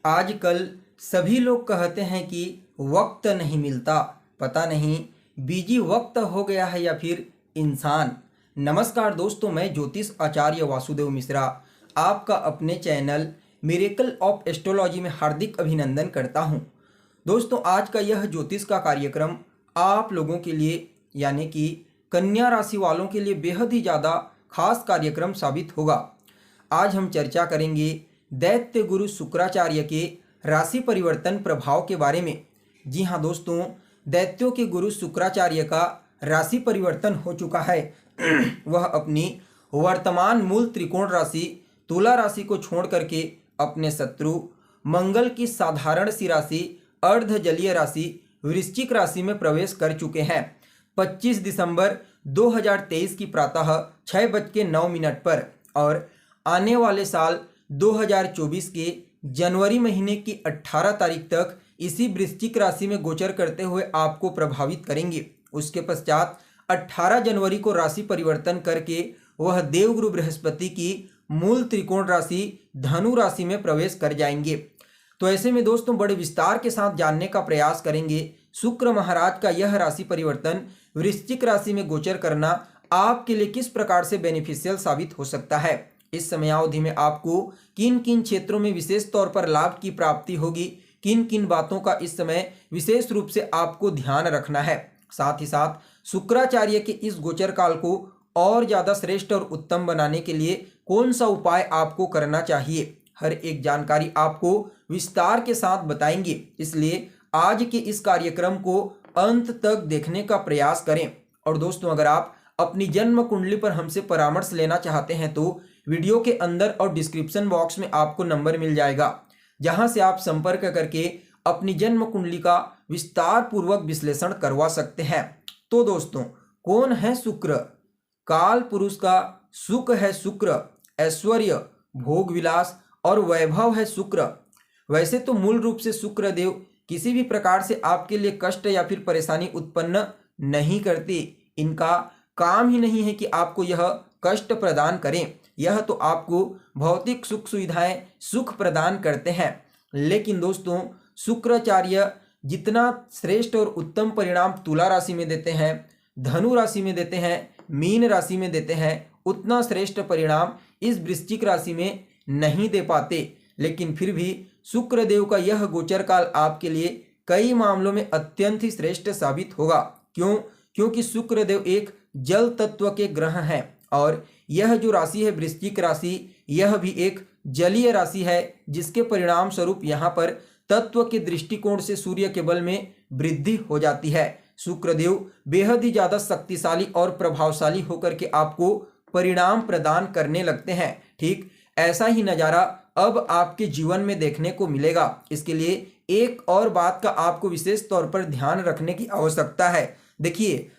आजकल सभी लोग कहते हैं कि वक्त नहीं मिलता, पता नहीं बिजी वक्त हो गया है या फिर इंसान। नमस्कार दोस्तों, मैं ज्योतिष आचार्य वासुदेव मिश्रा आपका अपने चैनल मिरेकल ऑफ एस्ट्रोलॉजी में हार्दिक अभिनंदन करता हूं। दोस्तों, आज का यह ज्योतिष का कार्यक्रम आप लोगों के लिए यानी कि कन्या राशि वालों के लिए बेहद ही ज़्यादा खास कार्यक्रम साबित होगा। आज हम चर्चा करेंगे दैत्य गुरु शुक्राचार्य के राशि परिवर्तन प्रभाव के बारे में। जी हाँ दोस्तों, दैत्यों के गुरु शुक्राचार्य का राशि परिवर्तन हो चुका है। वह अपनी वर्तमान मूल त्रिकोण राशि तुला राशि को छोड़ करके अपने शत्रु मंगल की साधारण सी राशि अर्ध जलीय राशि वृश्चिक राशि में प्रवेश कर चुके हैं। 25 दिसंबर 2023 की प्रातः 6:09 पर और आने वाले साल 2024 के जनवरी महीने की 18 तारीख तक इसी वृश्चिक राशि में गोचर करते हुए आपको प्रभावित करेंगे। उसके पश्चात 18 जनवरी को राशि परिवर्तन करके वह देवगुरु बृहस्पति की मूल त्रिकोण राशि धनु राशि में प्रवेश कर जाएंगे। तो ऐसे में दोस्तों बड़े विस्तार के साथ जानने का प्रयास करेंगे शुक्र महाराज का यह राशि परिवर्तन वृश्चिक राशि में गोचर करना आपके लिए किस प्रकार से बेनिफिशियल साबित हो सकता है। इस समयावधि में आपको किन किन क्षेत्रों में विशेष तौर पर लाभ की प्राप्ति होगी, किन किन बातों का इस समय विशेष रूप से आपको ध्यान रखना है। साथ ही साथ शुक्राचार्य के इस गोचर काल को और ज़्यादा श्रेष्ठ और उत्तम बनाने के लिए कौन सा उपाय आपको करना चाहिए, हर एक जानकारी आपको विस्तार के साथ बताएंगे। इसलिए आज के इस कार्यक्रम को अंत तक देखने का प्रयास करें। और दोस्तों, अगर आप अपनी जन्म कुंडली पर हमसे परामर्श लेना चाहते हैं तो वीडियो के अंदर और डिस्क्रिप्शन बॉक्स में आपको नंबर मिल जाएगा, जहां से आप संपर्क करके अपनी जन्म कुंडली का विस्तार पूर्वक विश्लेषण करवा सकते हैं। तो दोस्तों, कौन है शुक्र? काल पुरुष का सुख है शुक्र, ऐश्वर्य भोग विलास और वैभव है शुक्र। वैसे तो मूल रूप से शुक्र देव किसी भी प्रकार से आपके लिए कष्ट या फिर परेशानी उत्पन्न नहीं करते। इनका काम ही नहीं है कि आपको यह कष्ट प्रदान करें, यह तो आपको भौतिक सुख सुविधाएं सुख प्रदान करते हैं। लेकिन दोस्तों, शुक्राचार्य जितना श्रेष्ठ और उत्तम परिणाम तुला राशि में देते हैं, धनु राशि में देते हैं, मीन राशि में देते हैं, उतना श्रेष्ठ परिणाम इस वृश्चिक राशि में नहीं दे पाते। लेकिन फिर भी शुक्र देव का यह गोचर काल आपके लिए कई मामलों में अत्यंत ही श्रेष्ठ साबित होगा। क्यों? क्योंकि शुक्र देव एक जल तत्व के ग्रह हैं और यह जो राशि है वृश्चिक राशि, यह भी एक जलीय राशि है, जिसके परिणाम स्वरूप यहाँ पर तत्व के दृष्टिकोण से सूर्य के बल में वृद्धि हो जाती है। शुक्रदेव बेहद ही ज्यादा शक्तिशाली और प्रभावशाली होकर के आपको परिणाम प्रदान करने लगते हैं। ठीक ऐसा ही नज़ारा अब आपके जीवन में देखने को मिलेगा। इसके लिए एक और बात का आपको विशेष तौर पर ध्यान रखने की आवश्यकता है। देखिए,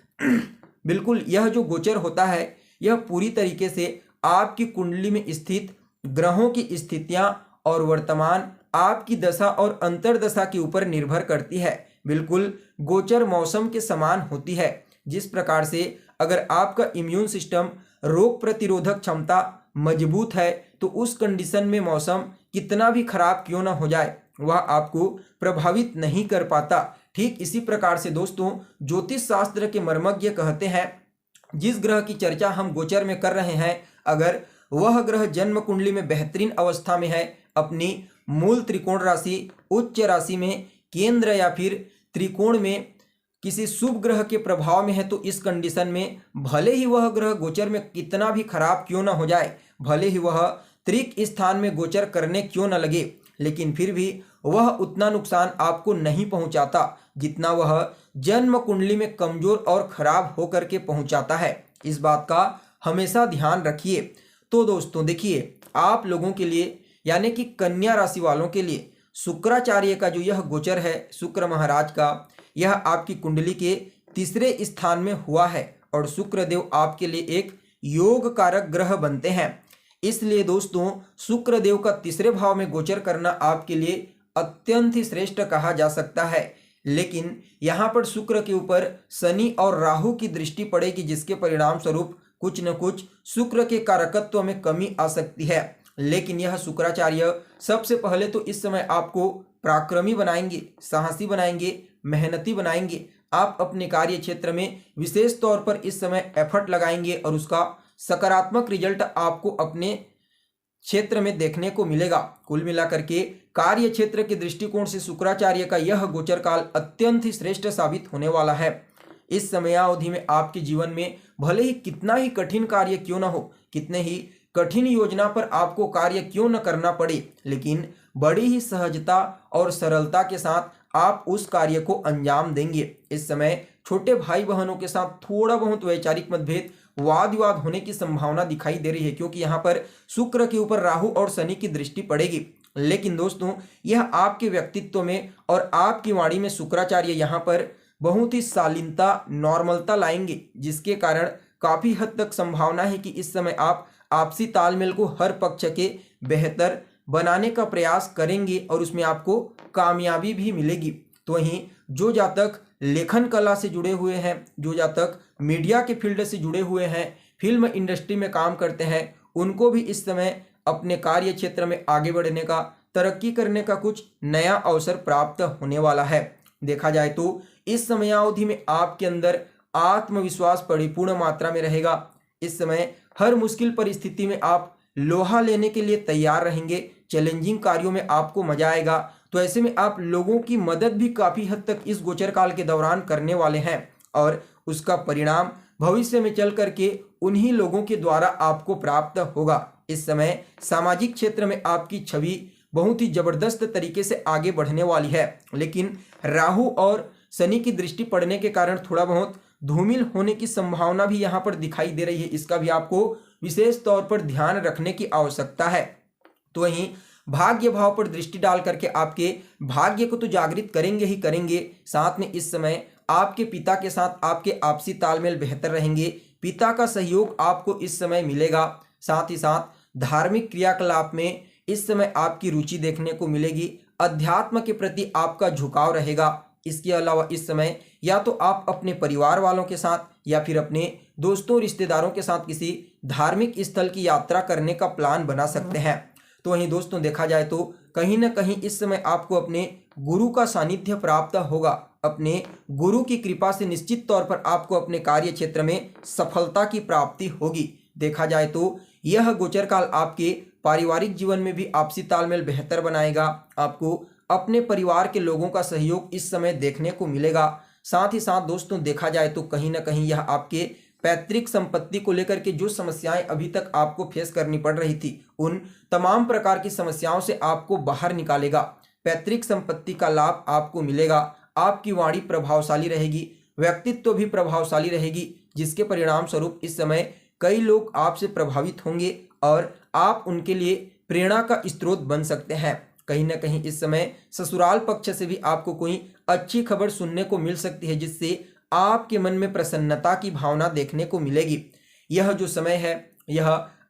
बिल्कुल यह जो गोचर होता है यह पूरी तरीके से आपकी कुंडली में स्थित ग्रहों की स्थितियां और वर्तमान आपकी दशा और अंतर्दशा के ऊपर निर्भर करती है। बिल्कुल गोचर मौसम के समान होती है। जिस प्रकार से अगर आपका इम्यून सिस्टम रोग प्रतिरोधक क्षमता मजबूत है तो उस कंडीशन में मौसम कितना भी खराब क्यों ना हो जाए वह आपको प्रभावित नहीं कर पाता। ठीक इसी प्रकार से दोस्तों, ज्योतिष शास्त्र के मर्मज्ञ कहते हैं जिस ग्रह की चर्चा हम गोचर में कर रहे हैं, अगर वह ग्रह जन्म कुंडली में बेहतरीन अवस्था में है, अपनी मूल त्रिकोण राशि उच्च राशि में केंद्र या फिर त्रिकोण में किसी शुभ ग्रह के प्रभाव में है, तो इस कंडीशन में भले ही वह ग्रह गोचर में कितना भी खराब क्यों ना हो जाए, भले ही वह त्रिक स्थान में गोचर करने क्यों न लगे, लेकिन फिर भी वह उतना नुकसान आपको नहीं पहुंचाता जितना वह जन्म कुंडली में कमजोर और खराब होकर के पहुंचाता है। इस बात का हमेशा ध्यान रखिए। तो दोस्तों देखिए, आप लोगों के लिए यानी कि कन्या राशि वालों के लिए शुक्राचार्य का जो यह गोचर है शुक्र महाराज का, यह आपकी कुंडली के तीसरे स्थान में हुआ है और शुक्रदेव आपके लिए एक योग कारक ग्रह बनते हैं। इसलिए दोस्तों, शुक्रदेव का तीसरे भाव में गोचर करना आपके लिए अत्यंत ही श्रेष्ठ कहा जा सकता है। लेकिन यहाँ पर शुक्र के ऊपर शनि और राहु की दृष्टि पड़ेगी, जिसके परिणाम स्वरूप कुछ न कुछ शुक्र के कारकत्व में कमी आ सकती है। लेकिन यह शुक्राचार्य सबसे पहले तो इस समय आपको पराक्रमी बनाएंगे, साहसी बनाएंगे, मेहनती बनाएंगे। आप अपने कार्य क्षेत्र में विशेष तौर पर इस समय एफर्ट लगाएंगे और उसका सकारात्मक रिजल्ट आपको अपने क्षेत्र में देखने को मिलेगा। कुल मिलाकर के कार्य क्षेत्र के दृष्टिकोण से शुक्राचार्य का यह गोचर काल अत्यंत ही श्रेष्ठ साबित होने वाला है। इस समयावधि में आपके जीवन में भले ही कितना ही कठिन कार्य क्यों न हो, कितने ही कठिन योजना पर आपको कार्य क्यों न करना पड़े, लेकिन बड़ी ही सहजता और सरलता के साथ आप उस कार्य को अंजाम देंगे। इस समय छोटे भाई बहनों के साथ थोड़ा बहुत वैचारिक मतभेद, वाद विवाद होने की संभावना दिखाई दे रही है, क्योंकि यहाँ पर शुक्र के ऊपर राहु और शनि की दृष्टि पड़ेगी। लेकिन दोस्तों, यह आपके व्यक्तित्व में और आपकी वाणी में शुक्राचार्य यहाँ पर बहुत ही शालीनता, नॉर्मलता लाएंगे, जिसके कारण काफी हद तक संभावना है कि इस समय आप आपसी तालमेल को हर पक्ष के बेहतर बनाने का प्रयास करेंगे और उसमें आपको कामयाबी भी मिलेगी। तो वहीं जो जातक लेखन कला से जुड़े हुए हैं, जो जातक मीडिया के फील्ड से जुड़े हुए हैं, फिल्म इंडस्ट्री में काम करते हैं, उनको भी इस समय अपने कार्य क्षेत्र में आगे बढ़ने का, तरक्की करने का कुछ नया अवसर प्राप्त होने वाला है। देखा जाए तो इस समयावधि में आपके अंदर आत्मविश्वास परिपूर्ण मात्रा में रहेगा। इस समय हर मुश्किल परिस्थिति में आप लोहा लेने के लिए तैयार रहेंगे। चैलेंजिंग कार्यों में आपको मजा आएगा। तो ऐसे में आप लोगों की मदद भी काफी हद तक इस गोचर काल के दौरान करने वाले हैं और उसका परिणाम भविष्य में चल करके उन्हीं लोगों के द्वारा आपको प्राप्त होगा। इस समय सामाजिक क्षेत्र में आपकी छवि बहुत ही जबरदस्त तरीके से आगे बढ़ने वाली है, लेकिन राहु और शनि की दृष्टि पड़ने के कारण थोड़ा बहुत धूमिल होने की संभावना भी यहाँ पर दिखाई दे रही है। इसका भी आपको विशेष तौर पर ध्यान रखने की आवश्यकता है। तो वहीं भाग्य भाव पर दृष्टि डाल करके आपके भाग्य को तो जागृत करेंगे ही करेंगे, साथ में इस समय आपके पिता के साथ आपके आपसी तालमेल बेहतर रहेंगे। पिता का सहयोग आपको इस समय मिलेगा। साथ ही साथ धार्मिक क्रियाकलाप में इस समय आपकी रुचि देखने को मिलेगी। अध्यात्म के प्रति आपका झुकाव रहेगा। इसके अलावा इस समय या तो आप अपने परिवार वालों के साथ या फिर अपने दोस्तों रिश्तेदारों के साथ किसी धार्मिक स्थल की यात्रा करने का प्लान बना सकते हैं। तो वहीं दोस्तों, देखा जाए तो कहीं ना कहीं इस समय आपको अपने गुरु का सानिध्य प्राप्त होगा। अपने गुरु की कृपा से निश्चित तौर पर आपको अपने कार्य क्षेत्र में सफलता की प्राप्ति होगी। देखा जाए तो यह गोचर काल आपके पारिवारिक जीवन में भी आपसी तालमेल बेहतर बनाएगा। आपको अपने परिवार के लोगों का सहयोग इस समय देखने को मिलेगा। साथ ही साथ दोस्तों, देखा जाए तो कहीं ना कहीं यह आपके पैतृक संपत्ति को लेकर के जो समस्याएं अभी तक आपको फेस करनी पड़ रही थी, उन तमाम प्रकार की समस्याओं से आपको बाहर निकालेगा। पैतृक संपत्ति का लाभ आपको मिलेगा। आपकी वाणी प्रभावशाली रहेगी, व्यक्तित्व भी प्रभावशाली रहेगी, जिसके परिणाम स्वरूप इस समय कई लोग आपसे प्रभावित होंगे और आप उनके लिए प्रेरणा का स्रोत बन सकते हैं। कहीं ना कहीं इस समय ससुराल पक्ष से भी आपको कोई अच्छी खबर सुनने को मिल सकती है, जिससे आपके मन में प्रसन्नता की भावना देखने को मिलेगी। यह जो समय है, यह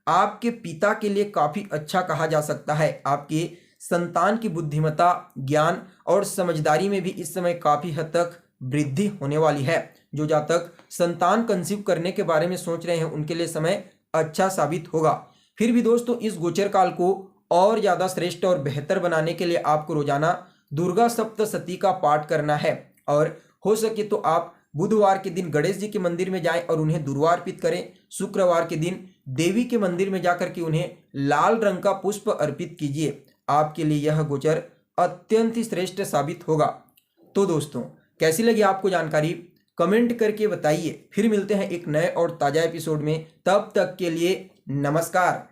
आपके पिता के लिए काफी अच्छा कहा जा सकता है। आपके संतान की बुद्धिमत्ता, ज्ञान और समझदारी में भी इस समय काफी हद तक वृद्धि होने वाली है। जो जातक संतान कंसीव करने के बारे में सोच रहे हैं, उनके लिए समय अच्छा साबित होगा। फिर भी दोस्तों, इस गोचर काल को और ज्यादा श्रेष्ठ और बेहतर बनाने के लिए आपको रोजाना दुर्गा सप्तशती का पाठ करना है और हो सके तो आप बुधवार के दिन गणेश जी के मंदिर में जाएं और उन्हें दुर्वा अर्पित करें। शुक्रवार के दिन देवी के मंदिर में जाकर के उन्हें लाल रंग का पुष्प अर्पित कीजिए। आपके लिए यह गोचर अत्यंत ही श्रेष्ठ साबित होगा। तो दोस्तों, कैसी लगी आपको जानकारी, कमेंट करके बताइए। फिर मिलते हैं एक नए और ताजा एपिसोड में। तब तक के लिए नमस्कार।